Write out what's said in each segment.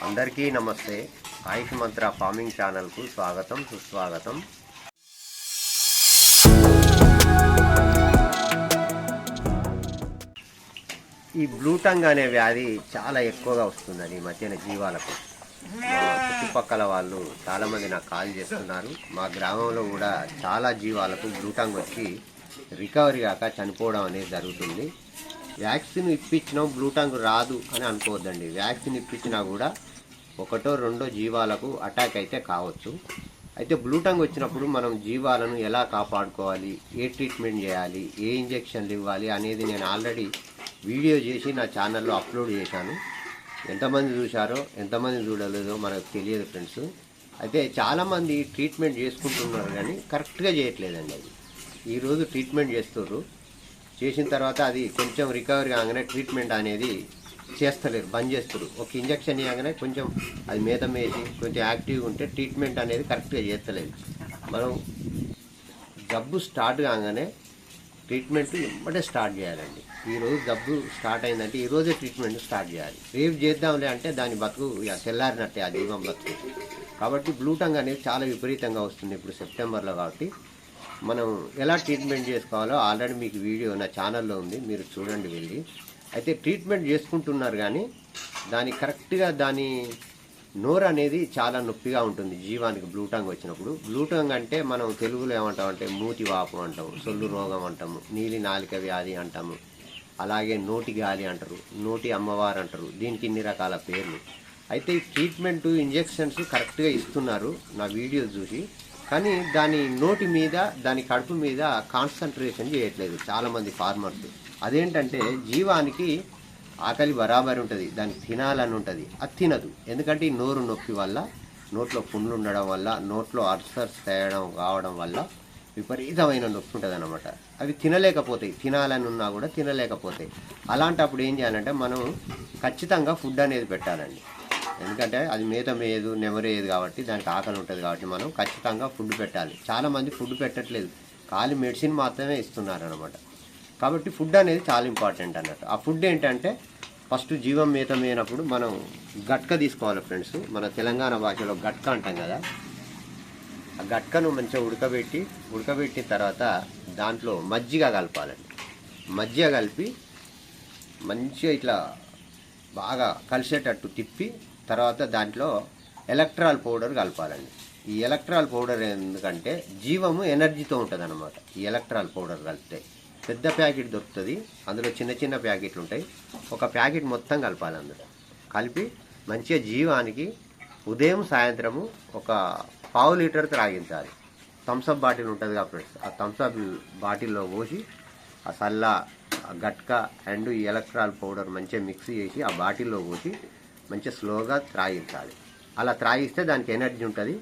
అందరికీ నమస్తే. ఆయుష్ మంత్ర ఫార్మింగ్ ఛానల్కు స్వాగతం, సుస్వాగతం. ఈ బ్లూటంగ్ అనే వ్యాధి చాలా ఎక్కువగా వస్తుందని ఈ మధ్యన జీవాలకు. మా చుట్టుపక్కల వాళ్ళు చాలామంది నాకు కాల్ చేస్తున్నారు. మా గ్రామంలో కూడా చాలా జీవాలకు బ్లూటంగ్ వచ్చి రికవరీ కాక చనిపోవడం అనేది జరుగుతుంది. వ్యాక్సిన్ ఇప్పించినా బ్లూటంగ్ రాదు అని అనుకోవద్దండి. వ్యాక్సిన్ ఇప్పించినా కూడా ఒకటో రెండో జీవాలకు అటాక్ అయితే కావచ్చు. అయితే బ్లూటంగ్ వచ్చినప్పుడు మనం జీవాలను ఎలా కాపాడుకోవాలి, ఏ ట్రీట్మెంట్ చేయాలి, ఏ ఇంజెక్షన్లు ఇవ్వాలి అనేది నేను ఆల్రెడీ వీడియో చేసి నా ఛానల్లో అప్లోడ్ చేశాను. ఎంతమంది చూశారో ఎంతమంది చూడలేదో మనకు తెలియదు ఫ్రెండ్స్. అయితే చాలామంది ట్రీట్మెంట్ చేసుకుంటున్నారు కానీ కరెక్ట్గా చేయట్లేదండి. అది ఈరోజు ట్రీట్మెంట్ చేస్తున్నారు, చేసిన తర్వాత అది కొంచెం రికవరీ కాగానే ట్రీట్మెంట్ అనేది చేస్తలేరు, బంద్ చేస్తారు. ఒక ఇంజక్షన్ ఇవ్వగానే కొంచెం అది మేత వేసి కొంచెం యాక్టివ్గా ఉంటే ట్రీట్మెంట్ అనేది కరెక్ట్గా చేస్తలేదు. మనం జబ్బు స్టార్ట్ కాగానే ట్రీట్మెంట్ వెంబడే స్టార్ట్ చేయాలండి. ఈరోజు జబ్బు స్టార్ట్ అయిందంటే ఈరోజే ట్రీట్మెంట్ స్టార్ట్ చేయాలి. రేపు చేద్దాంలే అంటే దాని బతుకు ఇక తెల్లారినట్టే, ఆ జీవం బతుకు. కాబట్టి బ్లూటంగ్ అనేది చాలా విపరీతంగా వస్తుంది ఇప్పుడు సెప్టెంబర్లో. కాబట్టి మనం ఎలా ట్రీట్మెంట్ చేసుకోవాలో ఆల్రెడీ మీకు వీడియో నా ఛానల్లో ఉంది, మీరు చూడండి వెళ్ళి. అయితే ట్రీట్మెంట్ చేసుకుంటున్నారు కానీ దాని కరెక్ట్గా దాని నోరు అనేది చాలా నొప్పిగా ఉంటుంది జీవానికి బ్లూటంగ్ వచ్చినప్పుడు. బ్లూటంగ్ అంటే మనం తెలుగులో ఏమంటామంటే మూతి వాపు అంటాము, సొల్లు రోగం అంటాము, నీలి నాలిక వ్యాధి అంటాము, అలాగే నోటి గాలి అంటారు, నోటి అమ్మవారు అంటారు. దీనికి ఇన్ని రకాల పేర్లు. అయితే ఈ ట్రీట్మెంటు ఇంజెక్షన్స్ కరెక్ట్గా ఇస్తున్నారు నా వీడియోస్ చూసి, కానీ దాని నోటి మీద దాని కడుపు మీద కాన్సన్ట్రేషన్ చేయట్లేదు చాలామంది ఫార్మర్స్. అదేంటంటే జీవానికి ఆకలి బరాబరి ఉంటుంది, దానికి తినాలని ఉంటుంది, అది తినదు. ఎందుకంటే ఈ నోరు నొప్పి వల్ల, నోట్లో పుండ్లు ఉండడం వల్ల, నోట్లో అల్సర్స్ కావడం వల్ల విపరీతమైన నొప్పి ఉంటుంది అన్నమాట. అవి తినలేకపోతాయి, తినాలని ఉన్నా కూడా తినలేకపోతాయి. అలాంటప్పుడు ఏం చేయాలంటే మనం ఖచ్చితంగా ఫుడ్ అనేది పెట్టాలండి. ఎందుకంటే అది మేత మేయదు, నెమరేయదు, కాబట్టి దానికి ఆకలి ఉంటుంది. కాబట్టి మనం ఖచ్చితంగా ఫుడ్ పెట్టాలి. చాలామంది ఫుడ్ పెట్టట్లేదు, ఖాళీ మెడిసిన్ మాత్రమే ఇస్తున్నారు అనమాట. కాబట్టి ఫుడ్ అనేది చాలా ఇంపార్టెంట్ అన్నట్టు. ఆ ఫుడ్ ఏంటంటే ఫస్ట్ జీవం మేత మేనప్పుడు మనం గట్క తీసుకోవాలి ఫ్రెండ్స్. మన తెలంగాణ భాషలో గట్క అంటాం కదా. ఆ గట్కను మంచిగా ఉడకబెట్టిన తర్వాత దాంట్లో మజ్జిగ కలపాలండి. మజ్జిగ కలిపి మంచిగా ఇట్లా బాగా కలిసేటట్టు తిప్పి తర్వాత దాంట్లో ఎలక్ట్రాల్ పౌడర్ కలపాలండి. ఈ ఎలక్ట్రాల్ పౌడర్ ఎందుకంటే జీవము ఎనర్జీతో ఉంటుంది అన్నమాట. ఈ ఎలక్ట్రాల్ పౌడర్ కలిపితే పెద్ద ప్యాకెట్ దొరుకుతుంది, అందులో చిన్న చిన్న ప్యాకెట్లు ఉంటాయి. ఒక ప్యాకెట్ మొత్తం కలపాలి. అందులో కలిపి మంచిగా జీవానికి ఉదయం సాయంత్రము ఒక 1/2 లీటర్ త్రాగించాలి. థమ్స్అప్ బాటిల్ ఉంటుంది కాబట్టి ఆ థమ్స్అప్ బాటిల్లో పోసి ఆ సల్లా, గట్క అండ్ ఈ ఎలక్ట్రాల్ పౌడర్ మంచిగా మిక్స్ చేసి ఆ బాటిల్లో పోసి మంచిగా స్లోగా త్రాగించాలి. అలా త్రాగిస్తే దానికి ఎనర్జీ ఉంటుంది,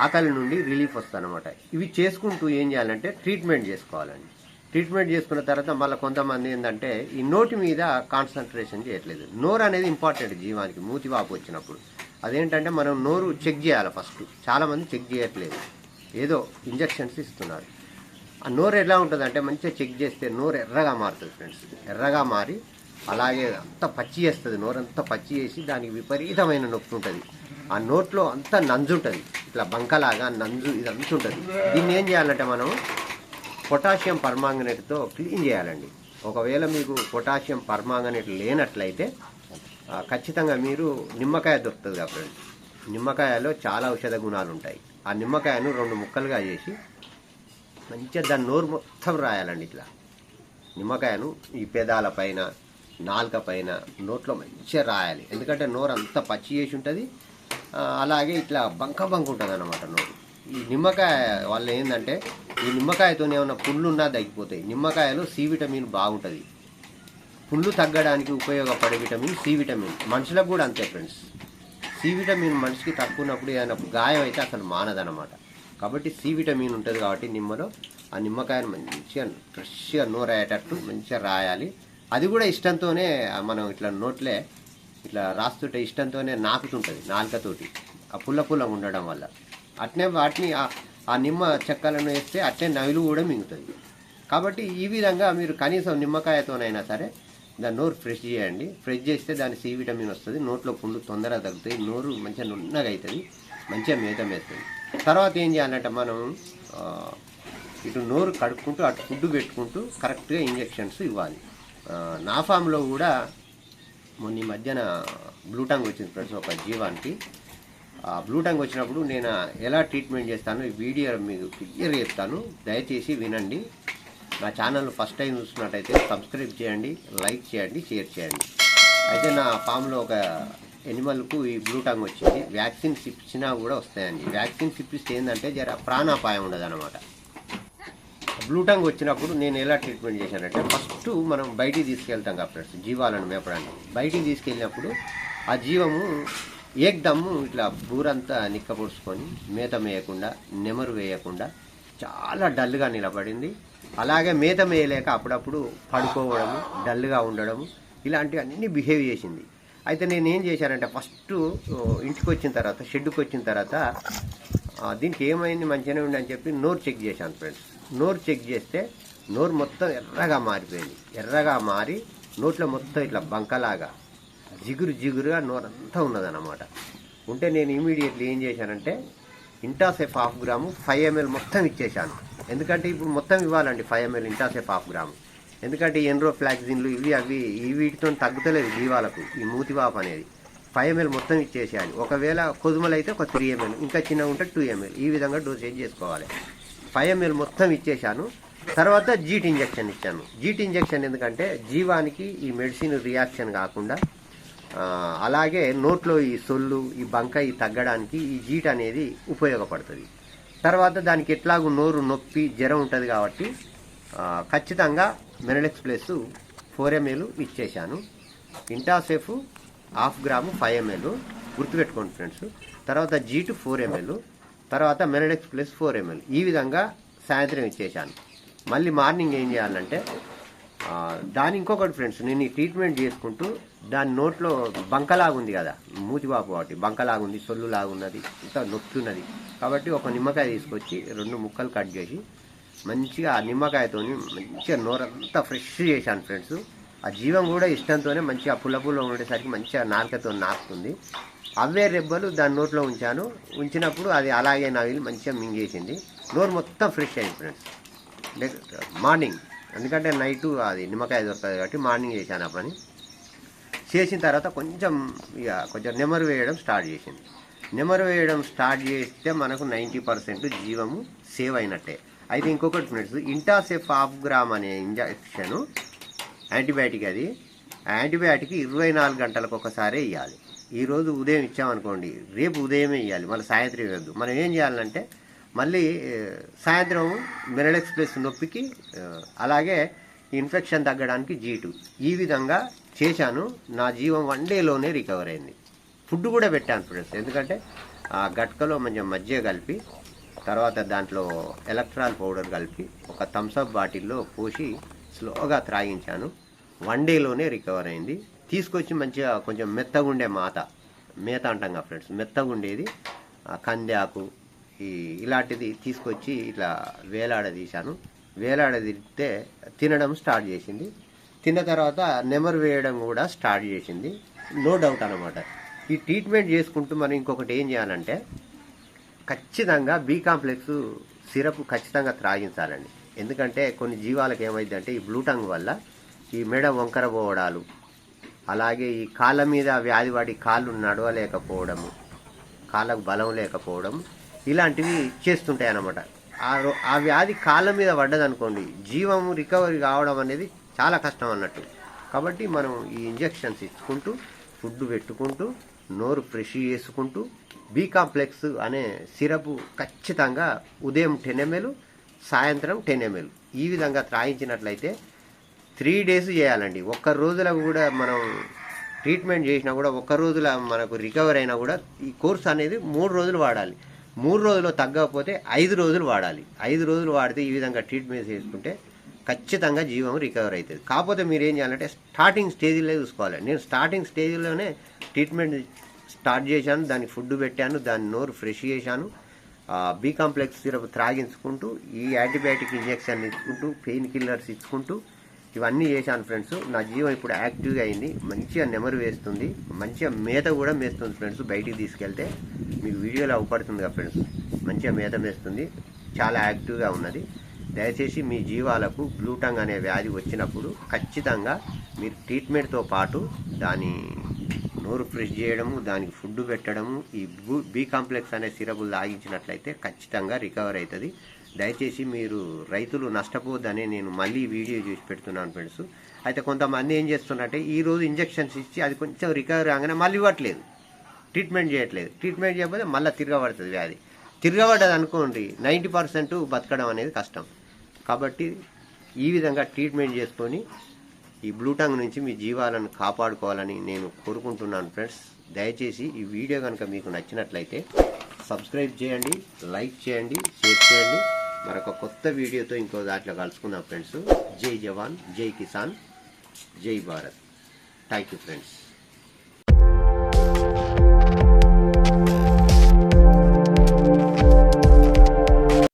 ఆకలి నుండి రిలీఫ్ వస్తుంది అనమాట. ఇవి చేసుకుంటూ ఏం చేయాలంటే ట్రీట్మెంట్ చేసుకోవాలండి. ట్రీట్మెంట్ చేసుకున్న తర్వాత మళ్ళీ కొంతమంది ఏంటంటే ఈ నోటి మీద కాన్సన్ట్రేషన్ చేయట్లేదు. నోరు అనేది ఇంపార్టెంట్ జీవానికి మూతి వాపు వచ్చినప్పుడు. అదేంటంటే మనం నోరు చెక్ చేయాలి ఫస్ట్. చాలామంది చెక్ చేయట్లేదు, ఏదో ఇంజెక్షన్స్ ఇస్తున్నారు. ఆ నోరు ఎలా ఉంటుందంటే మంచిగా చెక్ చేస్తే నోరు ఎర్రగా మారుతుంది ఫ్రెండ్స్. ఎర్రగా మారి అలాగే అంతా పచ్చి చేస్తుంది. నోరు అంతా పచ్చి చేసి దానికి విపరీతమైన నొప్పి ఉంటుంది. ఆ నోట్లో అంతా నంజు ఉంటుంది, ఇట్లా బంకలాగా నంజు ఇదంతా ఉంటుంది. దీన్ని ఏం చేయాలంటే మనం పొటాషియం పర్మాంగనేట్తో క్లీన్ చేయాలండి. ఒకవేళ మీకు పొటాషియం పర్మాంగనేట్ లేనట్లయితే ఖచ్చితంగా మీరు నిమ్మకాయ దొరుకుతుంది కదా ఫ్రెండ్స్. నిమ్మకాయలో చాలా ఔషధ గుణాలు ఉంటాయి. ఆ నిమ్మకాయను 2 ముక్కలుగా చేసి మంచిగా దాని నోరు మొత్తం రాయాలండి. ఇట్లా నిమ్మకాయను ఈ పెదాల పైన, నాలుక పైన, నోట్లో మంచిగా రాయాలి. ఎందుకంటే నోరు అంతా పచ్చి చేసి ఉంటుంది, అలాగే ఇట్లా బంక ఉంటుంది అన్నమాట నోరు. ఈ నిమ్మకాయ వల్ల ఏంటంటే ఈ నిమ్మకాయతో ఏమైనా పుండ్లు ఉన్నా తగ్గిపోతాయి. నిమ్మకాయలో సి విటమిన్ బాగుంటుంది. పుండ్లు తగ్గడానికి ఉపయోగపడే విటమిన్ సి విటమిన్. మనుషులకు కూడా అంతే ఫ్రెండ్స్. సి విటమిన్ మనిషికి తక్కువ ఉన్నప్పుడు ఏదైనా గాయం అయితే అసలు మానదనమాట. కాబట్టి సి విటమిన్ ఉంటుంది కాబట్టి నిమ్మలో ఆ నిమ్మకాయను మంచిగా ఫ్రెష్గా నోరయ్యేటట్టు మంచిగా రాయాలి. అది కూడా ఇష్టంతోనే మనం ఇట్లా నోట్లే ఇట్లా రాస్తుంటే ఇష్టంతోనే నాకుతుంటుంది నాలుకతోటి, ఆ పుల్ల ఉండడం వల్ల. అట్నే వాటిని ఆ నిమ్మ చెక్కలను వేస్తే అట్నే నవిలు కూడా మింగుతుంది. కాబట్టి ఈ విధంగా మీరు కనీసం నిమ్మకాయతోనైనా సరే దాని నోరు ఫ్రెష్ చేయండి. ఫ్రెష్ చేస్తే దాని సి విటమిన్ వస్తుంది, నోట్లో పుండు తొందరగా తగ్గుతుంది, నోరు మంచిగా నున్నగా అవుతుంది, మంచిగా మేత వేస్తుంది. తర్వాత ఏం చేయాలంటే మనం ఇటు నోరు కడుక్కుంటూ అటు ఫుడ్ పెట్టుకుంటూ కరెక్ట్గా ఇంజెక్షన్స్ ఇవ్వాలి. నా ఫామ్లో కూడా మొన్న ఈ మధ్యన బ్లూటంగ్ వచ్చింది ఫ్రెండ్స్ ఒక జీవానికి. బ్లూటంగ్ వచ్చినప్పుడు నేను ఎలా ట్రీట్మెంట్ చేస్తానో ఈ వీడియో మీకు క్లియర్గా చెప్తాను, దయచేసి వినండి. నా ఛానల్ ఫస్ట్ టైం చూస్తున్నట్టయితే సబ్స్క్రైబ్ చేయండి, లైక్ చేయండి, షేర్ చేయండి. అయితే నా ఫామ్లో ఒక ఎనిమల్కు ఈ బ్లూటంగ్ వచ్చింది. వ్యాక్సిన్స్ ఇచ్చినా కూడా వస్తాయండి. వ్యాక్సిన్స్ ఇప్పిస్తే ఏంటంటే జర ప్రాణాపాయం ఉండదు అనమాట. బ్లూటంగ్ వచ్చినప్పుడు నేను ఎలా ట్రీట్మెంట్ చేశానంటే ఫస్ట్ మనం బయటికి తీసుకెళ్తాం కదా ఫ్రెండ్స్ జీవాలను మేపడానికి. బయటికి తీసుకెళ్ళినప్పుడు ఆ జీవము ఏకదమ్ము ఇట్లా బూరంతా నిక్కపొడుచుకొని మేత మేయకుండా నెమరు వేయకుండా చాలా డల్గా నిలబడింది. అలాగే మేత మేయలేక అప్పుడప్పుడు పడుకోవడము, డల్గా ఉండడము, ఇలాంటివన్నీ బిహేవ్ చేసింది. అయితే నేను ఏం చేశానంటే ఫస్ట్ ఇంటికి వచ్చిన తర్వాత షెడ్కి వచ్చిన తర్వాత దీనికి ఏమైంది మంచిగానే ఉంది అని చెప్పి నోరు చెక్ చేశాను ఫ్రెండ్స్. నోరు చెక్ చేస్తే నోరు మొత్తం ఎర్రగా మారిపోయింది. ఎర్రగా మారి నోట్లో మొత్తం ఇట్లా బంకలాగా జిగురుగా నోరంతా ఉన్నదన్నమాట. ఉంటే నేను ఇమీడియట్లీ ఏం చేశానంటే ఇంటాసెఫ్ 1/2 గ్రాము 5 ml మొత్తం ఇచ్చేసాను. ఎందుకంటే ఇప్పుడు మొత్తం ఇవ్వాలండి 5 ml ఇంటాసెఫ్ 1/2 గ్రాము. ఎందుకంటే ఎన్రోఫ్లాక్సిన్లు ఈ వీటితో తగ్గుతలేదు జీవాలకు ఈ మూతివాపు అనేది. 5 ml మొత్తం ఇచ్చేసేయాలి. ఒకవేళ కొదుమలు అయితే ఒక 3 ml, ఇంకా చిన్నగా ఉంటే 2 ml, ఈ విధంగా డోసేజ్ చేసుకోవాలి. 5 ml మొత్తం ఇచ్చేసాను. తర్వాత జీట్ ఇంజెక్షన్ ఇచ్చాను. జీట్ ఇంజెక్షన్ ఎందుకంటే జీవానికి ఈ మెడిసిన్ రియాక్షన్ కాకుండా అలాగే నోట్లో ఈ సొల్లు ఈ బంక ఈ తగ్గడానికి ఈ జీట్ అనేది ఉపయోగపడుతుంది. తర్వాత దానికి ఎట్లాగూ నోరు నొప్పి జ్వరం ఉంటుంది కాబట్టి ఖచ్చితంగా మెనడెక్స్ ప్లస్ 4 ml ఇచ్చేసాను. ఇంటాసెఫ్ 1/2 గ్రాము 5 ml గుర్తుపెట్టుకోండి ఫ్రెండ్స్. తర్వాత జీటు 4 ml, తర్వాత మెనడెక్స్ ప్లస్ 4 ml ఈ విధంగా సాయంత్రం ఇచ్చేసాను. మళ్ళీ మార్నింగ్ ఏం చేయాలంటే దాని ఇంకొకటి ఫ్రెండ్స్, నేను ఈ ట్రీట్మెంట్ చేసుకుంటూ దాని నోట్లో బంకలాగుంది కదా, మూతివాపు కాబట్టి బంకలాగుంది, సొల్లులాగున్నది, ఇంత నొప్పి ఉన్నది కాబట్టి ఒక నిమ్మకాయ తీసుకొచ్చి 2 ముక్కలు కట్ చేసి మంచిగా ఆ నిమ్మకాయతో మంచిగా నోరంతా ఫ్రెష్ చేశాను ఫ్రెండ్స్. ఆ జీవం కూడా ఇష్టంతోనే మంచిగా పుల్ల ఉండేసరికి మంచిగా నాలుకతో నాకుతుంది. అవే రెబ్బలు దాని నోట్లో ఉంచినప్పుడు అది అలాగే నవిలి మంచిగా మింగేసింది. నోరు మొత్తం ఫ్రెష్ అయింది ఫ్రెండ్స్. మార్నింగ్, ఎందుకంటే నైటు అది నిమ్మకాయ దొరుకుతుంది కాబట్టి మార్నింగ్ చేశాను. ఆ పని చేసిన తర్వాత కొంచెం నెమరు వేయడం స్టార్ట్ చేసింది. నెమరు వేయడం స్టార్ట్ చేస్తే మనకు 90% జీవము సేవ్ అయినట్టే. అయితే ఇంకొకటి ఫ్రెండ్స్, ఇంటాసెఫ్ 1/2 గ్రామ్ అనే ఇంజెక్షన్ యాంటీబయాటిక్. అది యాంటీబయాటిక్ 24 గంటలకు ఒకసారి ఇవ్వాలి. ఈరోజు ఉదయం ఇచ్చామనుకోండి, రేపు ఉదయమే ఇవ్వాలి, మళ్ళీ సాయంత్రం ఇవ్వద్దు. మనం ఏం చేయాలంటే మళ్ళీ సాయంత్రం మెనడెక్స్ ప్లస్ నొప్పికి, అలాగే ఇన్ఫెక్షన్ తగ్గడానికి జీటు, ఈ విధంగా చేశాను. నా జీవం 1 డేలోనే రికవర్ అయింది. ఫుడ్ కూడా పెట్టాను ఫ్రెండ్స్, ఎందుకంటే ఆ గట్కలో కొంచెం మజ్జిగ కలిపి తర్వాత దాంట్లో ఎలక్ట్రాల్ పౌడర్ కలిపి ఒక థమ్స్అప్ బాటిల్లో పోసి స్లోగా త్రాగించాను. 1 డేలోనే రికవర్ అయింది. తీసుకొచ్చి మంచిగా కొంచెం మెత్తగా ఉండే మేత అంటాం కదా ఫ్రెండ్స్, మెత్తగా ఉండేది కందాకు ఇలాంటిది తీసుకొచ్చి ఇట్లా వేలాడదీశాను. వేలాడదీస్తే తినడం స్టార్ట్ చేసింది. తిన్న తర్వాత నెమరు వేయడం కూడా స్టార్ట్ చేసింది. నో డౌట్ అనమాట. ఈ ట్రీట్మెంట్ చేసుకుంటూ మనం ఇంకొకటి ఏం చేయాలంటే ఖచ్చితంగా బి కాంప్లెక్స్ సిరప్ ఖచ్చితంగా త్రాగించాలండి. ఎందుకంటే కొన్ని జీవాలకు ఏమైందంటే ఈ బ్లూటంగ్ వల్ల ఈ మెడ వంకర పోవడాలు, అలాగే ఈ కాళ్ళ మీద వ్యాధి పడి కాళ్ళు నడవలేకపోవడము, కాళ్ళకు బలం లేకపోవడం, ఇలాంటివి చేస్తుంటాయి అన్నమాట. ఆ వ్యాధి కాళ్ళ మీద పడ్డదనుకోండి, జీవము రికవరీ కావడం అనేది చాలా కష్టం అన్నట్టు. కాబట్టి మనం ఈ ఇంజెక్షన్స్ ఇచ్చుకుంటూ ఫుడ్ పెట్టుకుంటూ నోరు ఫ్రెష్ చేసుకుంటూ బి కాంప్లెక్స్ అనే సిరప్ ఖచ్చితంగా ఉదయం 10 ml, సాయంత్రం 10 ml ఈ విధంగా త్రాగించినట్లయితే 3 days చేయాలండి. ఒక్క రోజులో కూడా మనం ట్రీట్మెంట్ చేసినా కూడా ఒక్క రోజులో మనకు రికవర్ అయినా కూడా ఈ కోర్స్ అనేది 3 రోజులు వాడాలి. 3 రోజుల్లో తగ్గకపోతే 5 రోజులు వాడాలి. 5 రోజులు వాడితే ఈ విధంగా ట్రీట్మెంట్ చేసుకుంటే ఖచ్చితంగా జీవం రికవర్ అవుతుంది. కాకపోతే మీరు ఏం చేయాలంటే స్టార్టింగ్ స్టేజ్లో చూసుకోవాలి. నేను స్టార్టింగ్ స్టేజ్లోనే ట్రీట్మెంట్ స్టార్ట్ చేశాను, దానికి ఫుడ్ పెట్టాను, దాని నోరు ఫ్రెష్ చేశాను, బి కాంప్లెక్స్ సిరప్ త్రాగించుకుంటూ ఈ యాంటీబయాటిక్ ఇంజెక్షన్ ఇచ్చుకుంటూ పెయిన్ కిల్లర్స్ ఇచ్చుకుంటూ ఇవన్నీ చేశాను ఫ్రెండ్స్. నా జీవం ఇప్పుడు యాక్టివ్గా అయింది, మంచిగా నెమరు వేస్తుంది, మంచిగా మేత కూడా మేస్తుంది ఫ్రెండ్స్. బయటికి తీసుకెళ్తే మీకు వీడియోలో అవపడుతుంది కదా ఫ్రెండ్స్, మంచిగా మేత మేస్తుంది, చాలా యాక్టివ్గా ఉన్నది. దయచేసి మీ జీవాలకు బ్లూ టంగ్ అనే వ్యాధి వచ్చినప్పుడు ఖచ్చితంగా మీరు ట్రీట్మెంట్తో పాటు దాని నోరు ఫ్రెష్ చేయడము, దానికి ఫుడ్ పెట్టడము, ఈ బి కాంప్లెక్స్ అనే సిరపులు తాగించినట్లయితే ఖచ్చితంగా రికవర్ అవుతుంది. దయచేసి మీరు రైతులు నష్టపోవద్దని నేను మళ్ళీ వీడియో చూసి పెడుతున్నాను ఫ్రెండ్స్. అయితే కొంతమంది ఏం చేస్తున్నారంటే ఈరోజు ఇంజెక్షన్స్ ఇచ్చి అది కొంచెం రికవర్ కాగానే మళ్ళీ ఇవ్వట్లేదు, ట్రీట్మెంట్ చేయట్లేదు. ట్రీట్మెంట్ చేయకపోతే మళ్ళీ తిరగబడుతుంది వ్యాధి. తిరగబడ్డది అనుకోండి 90% బతకడం అనేది కష్టం. కాబట్టి ఈ విధంగా ట్రీట్మెంట్ చేసుకొని ఈ బ్లూ టంగ్ నుంచి మీ జీవాలను కాపాడుకోవాలని నేను కోరుకుంటున్నాను ఫ్రెండ్స్. దయచేసి ఈ వీడియో కనుక మీకు నచ్చినట్లయితే సబ్స్క్రైబ్ చేయండి, లైక్ చేయండి, షేర్ చేయండి. మరొక కొత్త వీడియోతో ఇంకో దాంట్లో కలుసుకుందాం ఫ్రెండ్స్. జై జవాన్, జై కిసాన్, జై భారత్. Thank you friends.